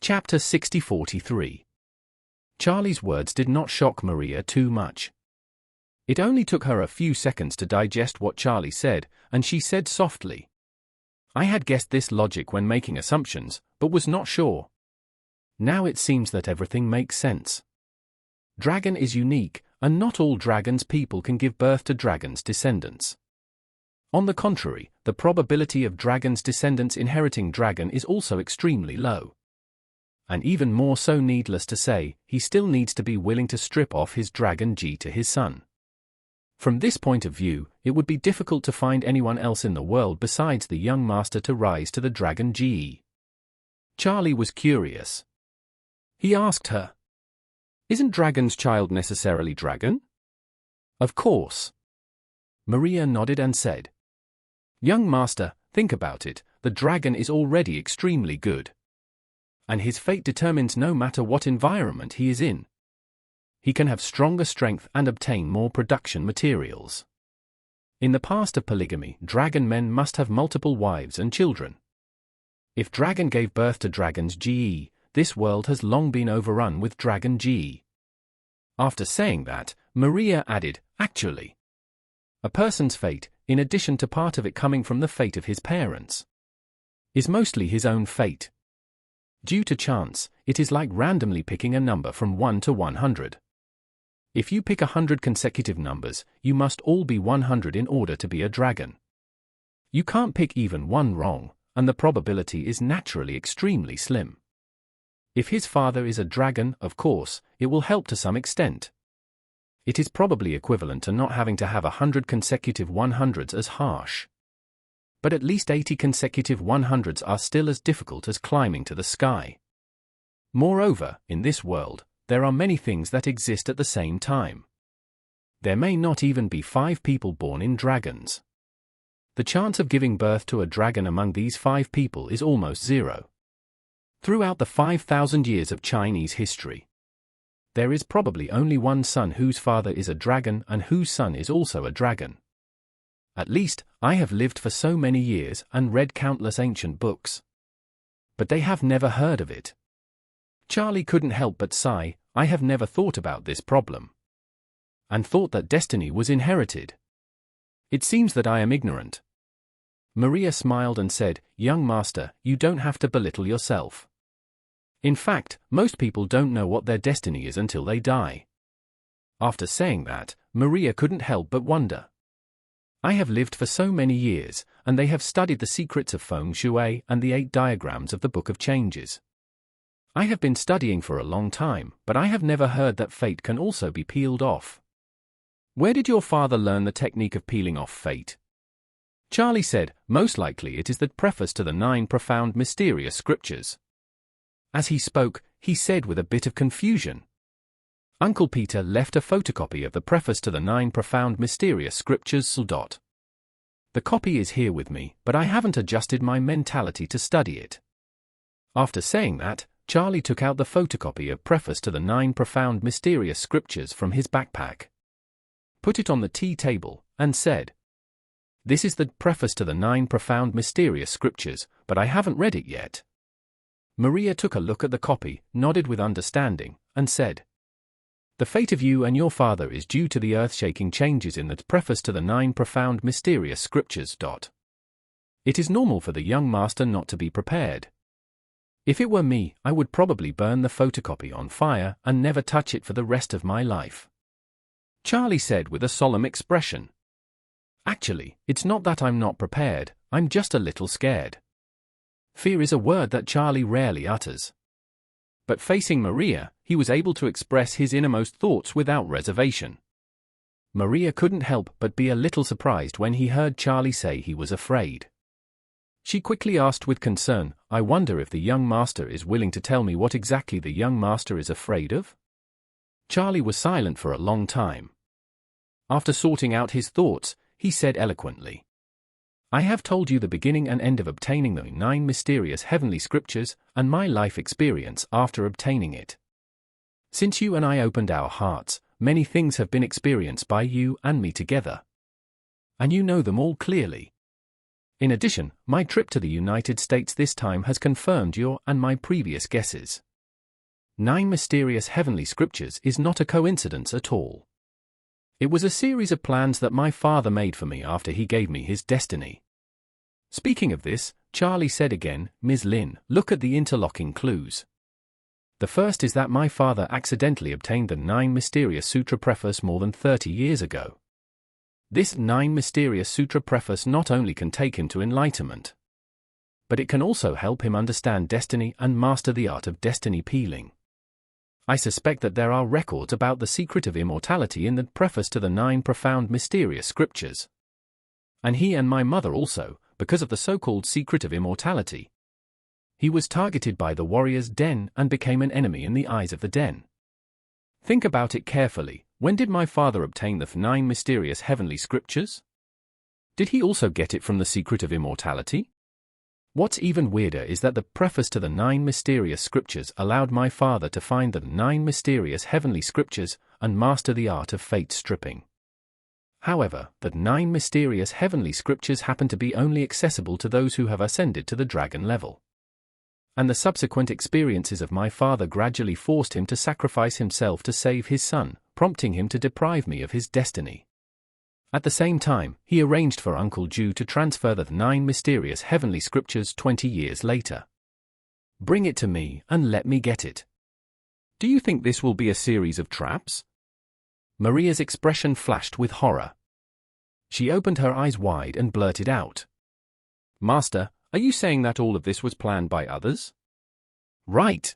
Chapter 60:43. Charlie's words did not shock Maria too much. It only took her a few seconds to digest what Charlie said, and she said softly, "I had guessed this logic when making assumptions, but was not sure. Now it seems that everything makes sense. Dragon is unique, and not all dragons people can give birth to dragon's descendants. On the contrary, the probability of dragon's descendants inheriting dragon is also extremely low. And even more so, needless to say, he still needs to be willing to strip off his dragon G to his son. From this point of view, it would be difficult to find anyone else in the world besides the young master to rise to the dragon GE. Charlie was curious. He asked her, "Isn't dragon's child necessarily dragon?" "Of course." Maria nodded and said, "Young master, think about it, the dragon is already extremely good. And his fate determines no matter what environment he is in. He can have stronger strength and obtain more production materials. In the past of polygamy, dragon men must have multiple wives and children. If dragon gave birth to dragons GE, this world has long been overrun with dragon GE." After saying that, Maria added, "Actually, a person's fate, in addition to part of it coming from the fate of his parents, is mostly his own fate. Due to chance, it is like randomly picking a number from 1 to 100. If you pick 100 consecutive numbers, you must all be 100 in order to be a dragon. You can't pick even one wrong, and the probability is naturally extremely slim. If his father is a dragon, of course, it will help to some extent. It is probably equivalent to not having to have 100 consecutive 100s as harsh. But at least 80 consecutive 100s are still as difficult as climbing to the sky. Moreover, in this world, there are many things that exist at the same time. There may not even be 5 people born in dragons. The chance of giving birth to a dragon among these 5 people is almost zero. Throughout the 5,000 years of Chinese history, there is probably only one son whose father is a dragon and whose son is also a dragon. At least, I have lived for so many years and read countless ancient books. But they have never heard of it." Charlie couldn't help but sigh. "I have never thought about this problem. And thought that destiny was inherited. It seems that I am ignorant." Maria smiled and said, "Young master, you don't have to belittle yourself. In fact, most people don't know what their destiny is until they die." After saying that, Maria couldn't help but wonder. "I have lived for so many years, and they have studied the secrets of feng shui and the 8 diagrams of the Book of Changes. I have been studying for a long time, but I have never heard that fate can also be peeled off." "Where did your father learn the technique of peeling off fate?" Charlie said, "Most likely it is the preface to the 9 profound mysterious scriptures." As he spoke, he said with a bit of confusion, "Uncle Peter left a photocopy of the preface to the 9 profound mysterious scriptures. The copy is here with me, but I haven't adjusted my mentality to study it." After saying that, Charlie took out the photocopy of preface to the 9 profound mysterious scriptures from his backpack, put it on the tea table, and said, "This is the preface to the 9 profound mysterious scriptures, but I haven't read it yet." Maria took a look at the copy, nodded with understanding, and said, "The fate of you and your father is due to the earth-shaking changes in the preface to the 9 profound mysterious scriptures. It is normal for the young master not to be prepared. If it were me, I would probably burn the photocopy on fire and never touch it for the rest of my life." Charlie said with a solemn expression, "Actually, it's not that I'm not prepared, I'm just a little scared." Fear is a word that Charlie rarely utters. But facing Maria, he was able to express his innermost thoughts without reservation. Maria couldn't help but be a little surprised when he heard Charlie say he was afraid. She quickly asked with concern, "I wonder if the young master is willing to tell me what exactly the young master is afraid of?" Charlie was silent for a long time. After sorting out his thoughts, he said eloquently, "I have told you the beginning and end of obtaining the 9 mysterious heavenly scriptures, and my life experience after obtaining it. Since you and I opened our hearts, many things have been experienced by you and me together. And you know them all clearly. In addition, my trip to the United States this time has confirmed your and my previous guesses. 9 mysterious heavenly scriptures is not a coincidence at all. It was a series of plans that my father made for me after he gave me his destiny. Speaking of this, Charlie said again, Ms. Lin, look at the interlocking clues. The first is that my father accidentally obtained the 9 Mysterious Sutra preface more than 30 years ago. This 9 Mysterious Sutra preface not only can take him to enlightenment, but it can also help him understand destiny and master the art of destiny peeling. I suspect that there are records about the secret of immortality in the preface to the 9 profound mysterious scriptures. And he and my mother also, because of the so-called secret of immortality. He was targeted by the warrior's den and became an enemy in the eyes of the den. Think about it carefully. When did my father obtain the 9 mysterious heavenly scriptures? Did he also get it from the secret of immortality? What's even weirder is that the preface to the 9 mysterious scriptures allowed my father to find the 9 mysterious heavenly scriptures and master the art of fate stripping. However, the 9 mysterious heavenly scriptures happen to be only accessible to those who have ascended to the dragon level. And the subsequent experiences of my father gradually forced him to sacrifice himself to save his son, prompting him to deprive me of his destiny. At the same time, he arranged for Uncle Ju to transfer the 9 mysterious heavenly scriptures 20 years later. Bring it to me and let me get it. Do you think this will be a series of traps? Maria's expression flashed with horror. She opened her eyes wide and blurted out. Master, are you saying that all of this was planned by others? Right.